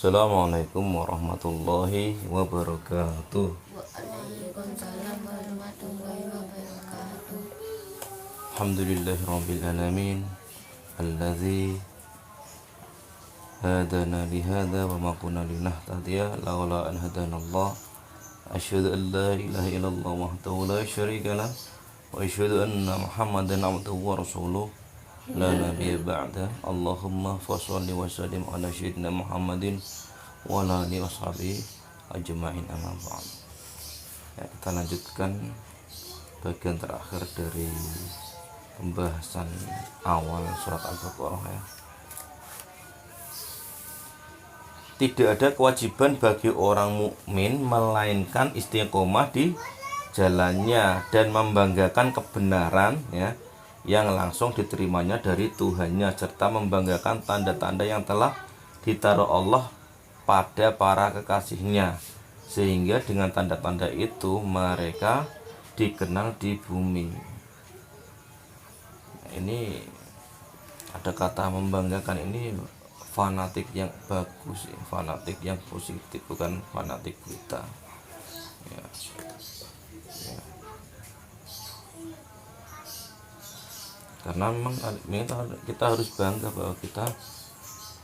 Assalamualaikum warahmatullahi wabarakatuh. Waalaikumsalam warahmatullahi wabarakatuh. Alhamdulillahirabbil alamin alladzi hadana lihada wa ma kunna linahtadiya laula an hadanallah. Asyhadu an la ilaha illallah wahdahu la syarika lah wa asyhadu anna Muhammadan abduhu wa rasuluh la nabiyya ba'da. Allahumma shalli wa sallim ala sayyidina Muhammadin wa ala alihi washabihi ajma'in, amma ba'd. Ya, kita lanjutkan bagian terakhir dari pembahasan awal surat Al-Baqarah ya. Tidak ada kewajiban bagi orang mukmin melainkan istiqomah di jalannya dan membanggakan kebenaran ya yang langsung diterimanya dari Tuhannya, serta membanggakan tanda-tanda yang telah ditaruh Allah pada para kekasihnya, sehingga dengan tanda-tanda itu mereka dikenal di bumi. Ini ada kata membanggakan, ini fanatik yang bagus, fanatik yang positif, bukan fanatik buta ya. Karena memang kita harus bangga bahwa kita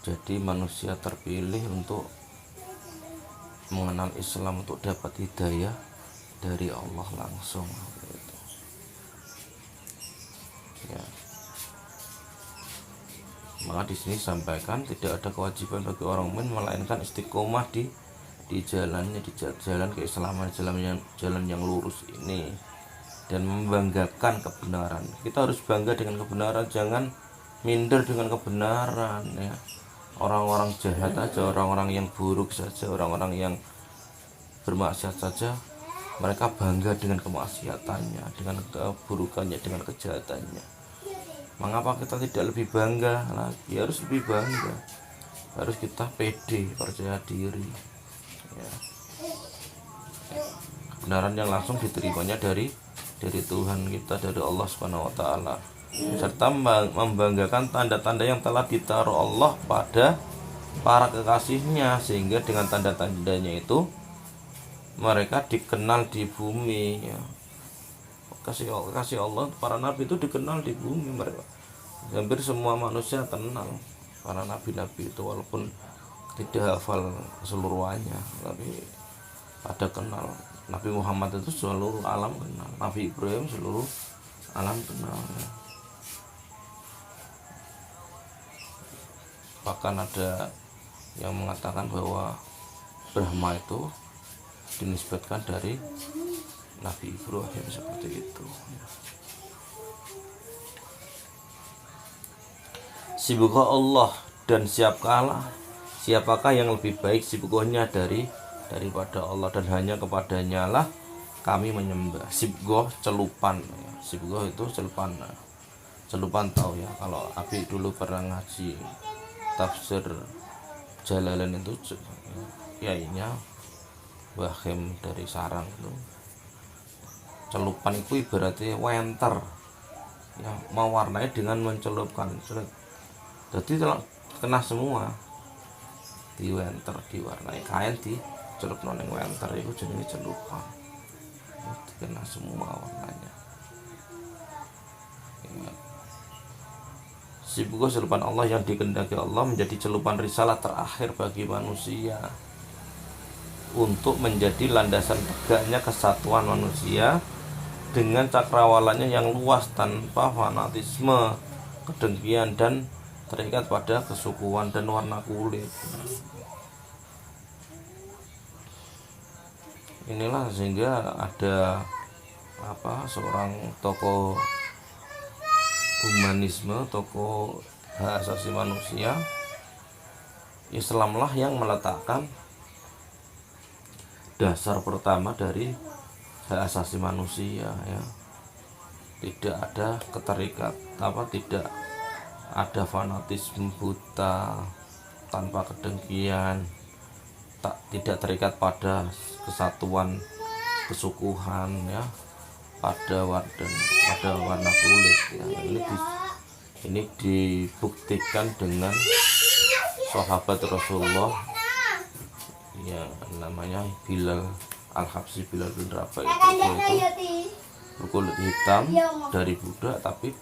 jadi manusia terpilih untuk mengenal Islam, untuk dapat hidayah dari Allah langsung gitu. Ya. Maka di sini sampaikan tidak ada kewajiban bagi orang mukmin melainkan istiqomah di jalannya, di jalan keislaman, jalan yang lurus ini, dan membanggakan kebenaran. Kita harus bangga dengan kebenaran, jangan minder dengan kebenaran ya. Orang-orang jahat aja, orang-orang yang buruk saja, orang-orang yang bermaksiat saja, mereka bangga dengan kemaksiatannya, dengan keburukannya, dengan kejahatannya. Mengapa kita tidak lebih bangga lagi? Harus lebih bangga, harus kita pede, percaya diri ya. Kebenaran yang langsung diterimanya dari Tuhan kita, dari Allah Subhanahu wa taala, serta membanggakan tanda-tanda yang telah ditaruh Allah pada para kekasihnya, sehingga dengan tanda-tandanya itu mereka dikenal di bumi ya. Kasih Allah, para nabi itu dikenal di bumi. Mereka hampir semua manusia kenal para nabi-nabi itu, walaupun tidak hafal keseluruhannya, tapi ada kenal. Nabi Muhammad itu seluruh alam kenal, Nabi Ibrahim seluruh alam kenal ya. Bahkan ada yang mengatakan bahwa Brahma itu dinisbatkan dari Nabi Ibrahim, seperti itu. Sibukah Allah, dan siapakah yang lebih baik sibukahnya daripada Allah, dan hanya kepadanya lah kami menyembah. Sibgoh celupan ya. Sibgoh itu celupan tahu ya, kalau Abi dulu pernah ngaji tafsir Jalalain itu ya ini Wahim dari sarang itu. Celupan itu ibaratnya wenter ya, mewarnai dengan mencelupkan. Jadi kena semua di wenter, diwarnai kain di celup noneng wenter itu jenis celupan, itu kena semua warnanya ya. Sibuk celupan Allah yang dikehendaki Allah menjadi celupan risalah terakhir bagi manusia, untuk menjadi landasan tegaknya kesatuan manusia dengan cakrawalannya yang luas, tanpa fanatisme, kedengkian, dan terikat pada kesukuan dan warna kulit. Inilah sehingga ada seorang tokoh humanisme, tokoh hak asasi manusia Islamlah yang meletakkan dasar pertama dari hak asasi manusia ya. Tidak ada tidak ada fanatisme buta, tanpa kedengkian, tidak terikat pada kesatuan kesukuhan ya, pada warna kulit ya. Ini dibuktikan dengan sahabat Rasulullah yang namanya Bilal Al-Habsyi, Bilal bin Rabah itu berkulit hitam dari budak, tapi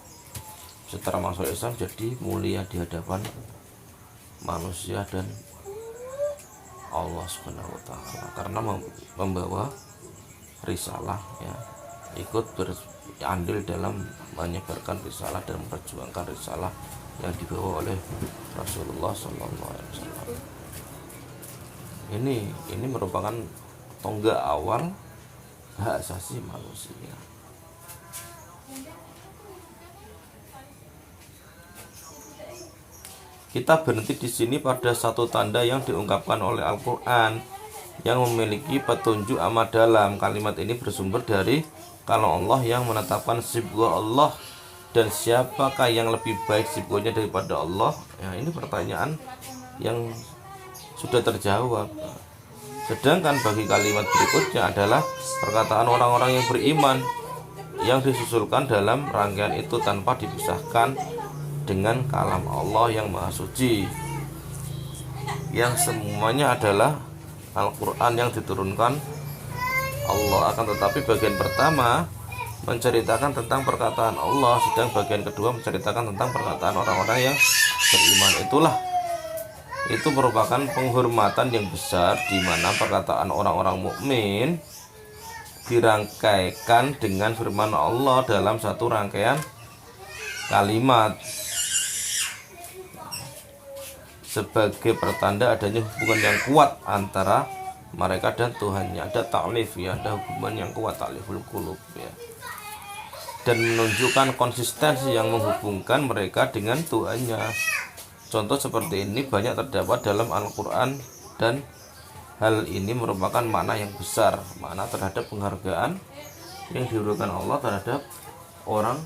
setelah masuk Islam jadi mulia di hadapan manusia dan Allah Subhanahu wa taala karena membawa risalah, ya, ikut berandil dalam menyebarkan risalah dan memperjuangkan risalah yang dibawa oleh Rasulullah Sallallahu Alaihi Wasallam. Ini merupakan tonggak awal hak asasi manusia. Kita berhenti di sini pada satu tanda yang diungkapkan oleh Al-Quran yang memiliki petunjuk amat dalam. Kalimat ini bersumber dari kalau Allah yang menetapkan sibghah Allah, dan siapakah yang lebih baik sibghahnya daripada Allah? Ya, ini pertanyaan yang sudah terjawab. Sedangkan bagi kalimat berikutnya adalah perkataan orang-orang yang beriman yang disusulkan dalam rangkaian itu tanpa dipisahkan dengan kalam Allah yang Maha Suci, yang semuanya adalah Al-Quran yang diturunkan Allah. Akan tetapi bagian pertama menceritakan tentang perkataan Allah, sedang bagian kedua menceritakan tentang perkataan orang-orang yang beriman. Itu merupakan penghormatan yang besar, di mana perkataan orang-orang mukmin dirangkaikan dengan firman Allah dalam satu rangkaian kalimat sebagai pertanda adanya hubungan yang kuat antara mereka dan Tuhannya. Ada ta'lif, ya, ada hubungan yang kuat, ta'liful qulub, ya, dan menunjukkan konsistensi yang menghubungkan mereka dengan Tuhannya. Contoh seperti ini banyak terdapat dalam Al-Quran, dan hal ini merupakan makna yang besar, makna terhadap penghargaan yang diberikan Allah terhadap orang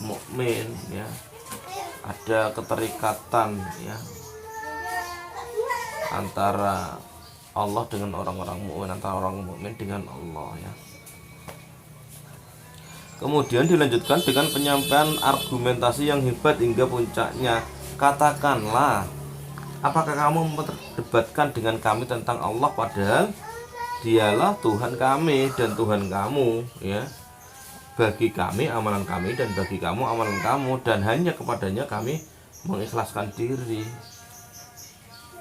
mukmin, ya. Ada keterikatan, ya, antara Allah dengan orang-orang mukmin, antara orang mukmin dengan Allah, ya. Kemudian dilanjutkan dengan penyampaian argumentasi yang hebat hingga puncaknya. Katakanlah, apakah kamu memperdebatkan dengan kami tentang Allah, padahal Dialah Tuhan kami dan Tuhan kamu, ya. Bagi kami amalan kami dan bagi kamu amalan kamu, dan hanya kepadanya kami mengikhlaskan diri.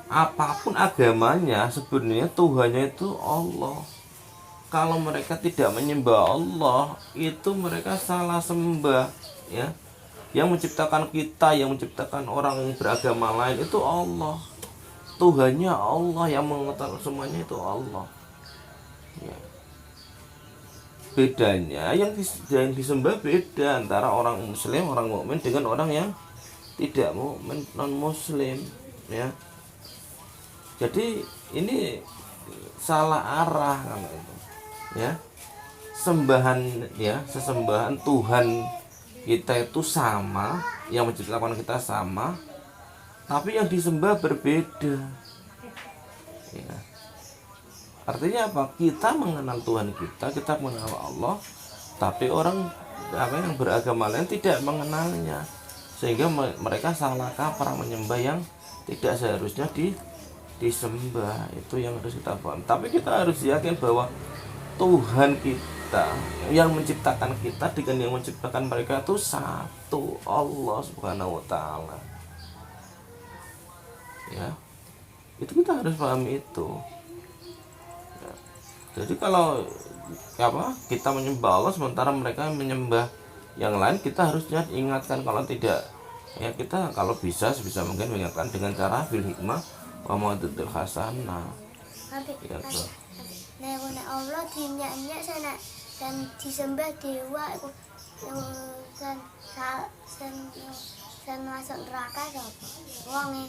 Apapun agamanya, sebenarnya Tuhannya itu Allah. Kalau mereka tidak menyembah Allah, itu mereka salah sembah, ya. Yang menciptakan kita, yang menciptakan orang beragama lain itu Allah. Tuhannya Allah, yang mengetahui semuanya itu Allah, ya. Bedanya yang disembah beda antara orang muslim, orang mukmin dengan orang yang tidak mukmin, non muslim, ya. Jadi ini salah arah kalau itu, ya. Sesembahan Tuhan kita itu sama, yang menciptakan kita sama, tapi yang disembah berbeda, ya. Artinya apa? Kita mengenal Tuhan kita mengenal Allah, tapi orang yang beragama lain tidak mengenalnya, sehingga mereka salah kaprah menyembah yang tidak seharusnya disembah. Itu yang harus kita paham. Tapi kita harus yakin bahwa Tuhan kita yang menciptakan kita dengan yang menciptakan mereka itu satu, Allah Subhanahu wa taala, ya. Itu kita harus pahami itu, ya. Jadi kalau kita menyembah Allah sementara mereka menyembah yang lain, kita harusnya ingatkan. Kalau tidak, ya kita kalau bisa sebisa mungkin mengingatkan dengan cara bil hikmah wa mau'izatil hasanah, ya. Nek Allah dinyak-nyak sana dan disembah dewa iku sen masuk neraka sapa? Wonge.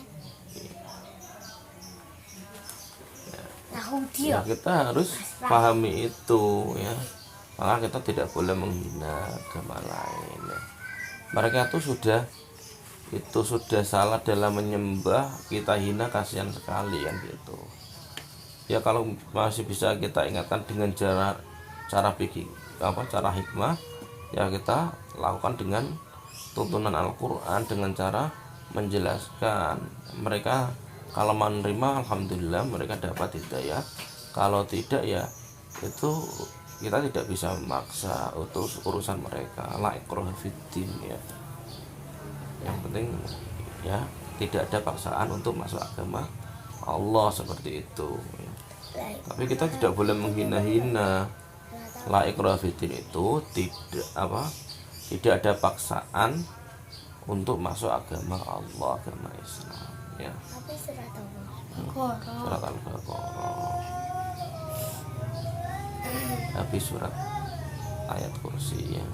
Yahudi. Ya, kita harus pahami itu, ya. Maka kita tidak boleh menghina agama lain, ya. Mereka itu sudah salah dalam menyembah, kita hina, kasihan sekali, kan gitu. Ya kalau masih bisa kita ingatkan dengan cara hikmah, ya kita lakukan dengan tuntunan Al-Quran, dengan cara menjelaskan. Mereka Kalau menerima alhamdulillah mereka dapat hidayah. Kalau tidak ya itu kita tidak bisa memaksa untuk urusan mereka. La ikraha fiddin ya. Yang penting ya tidak ada paksaan untuk masuk agama Allah seperti itu ya. Tapi kita tidak boleh menghina-hina. La ikraha fiddin itu tidak ada paksaan untuk masuk agama Allah, agama Islam ya. Tapi surat Allah. Surat Al-Baqarah. Tapi surat ayat kursi ya.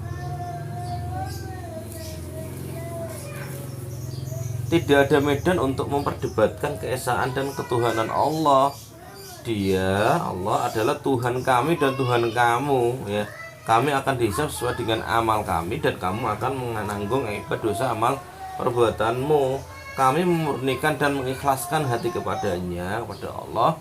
Tidak ada medan untuk memperdebatkan keesaan dan ketuhanan Allah. Dia Allah adalah Tuhan kami dan Tuhan kamu ya. Kami akan dihisab sesuai dengan amal kami dan kamu akan menanggung akibat dosa amal perbuatanmu. Kami memurnikan dan mengikhlaskan hati kepadanya, kepada Allah,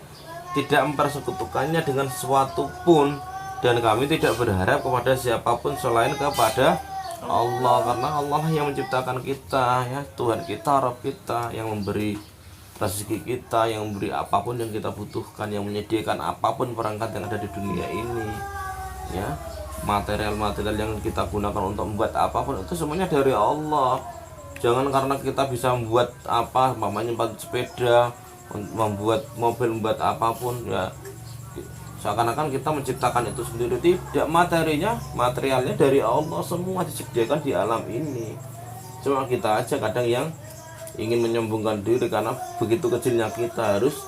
tidak mempersekutukannya dengan sesuatu pun, dan kami tidak berharap kepada siapapun selain kepada Allah, karena Allah yang menciptakan kita ya, Tuhan kita, Rabb kita, yang memberi rezeki kita, yang memberi apapun yang kita butuhkan, yang menyediakan apapun perangkat yang ada di dunia ini ya. Material-material yang kita gunakan untuk membuat apapun itu semuanya dari Allah. Jangan karena kita bisa membuat apa, mamanya membuat sepeda, membuat mobil, membuat apapun ya, seakan-akan kita menciptakan itu sendiri. Tidak, materialnya dari Allah, semua disediakan di alam ini. Cuma kita aja kadang yang ingin menyombongkan diri karena begitu kecilnya kita, harus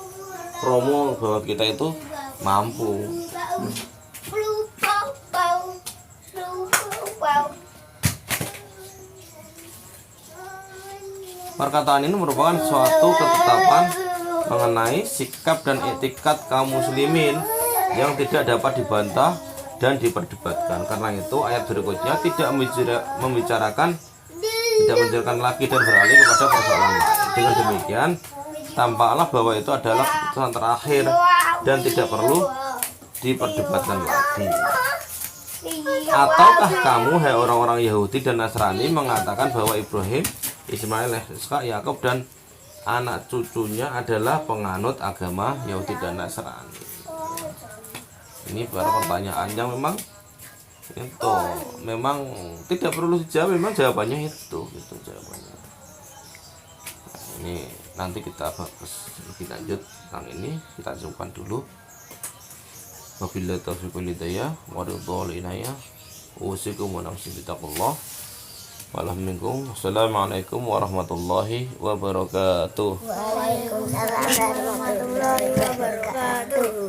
promo bahwa kita itu mampu. Perkataan ini merupakan suatu ketetapan mengenai sikap dan etikat kaum muslimin yang tidak dapat dibantah dan diperdebatkan. Karena itu ayat berikutnya tidak membicarakan lagi dan beralih kepada persoalan lain. Dengan demikian tampaklah bahwa itu adalah keputusan terakhir dan tidak perlu diperdebatkan lagi. Ataukah kamu, hai orang-orang Yahudi dan Nasrani, mengatakan bahwa Ibrahim, Ismail, Ishak, Yakub dan anak cucunya adalah penganut agama Yahudi dan Nasrani? Ini baru pertanyaan yang memang tidak perlu dijawab, memang jawabannya itu gitu jawabannya. Nah, ini nanti kita bahas lebih lanjut tentang ini, kita cukupkan dulu. Wabillahi taufiq wal hidayah wa ridwal inayah. Usikum wa nafsi bitaqullah. Wassalamualaikum warahmatullahi wabarakatuh. Waalaikumsalam warahmatullahi wabarakatuh.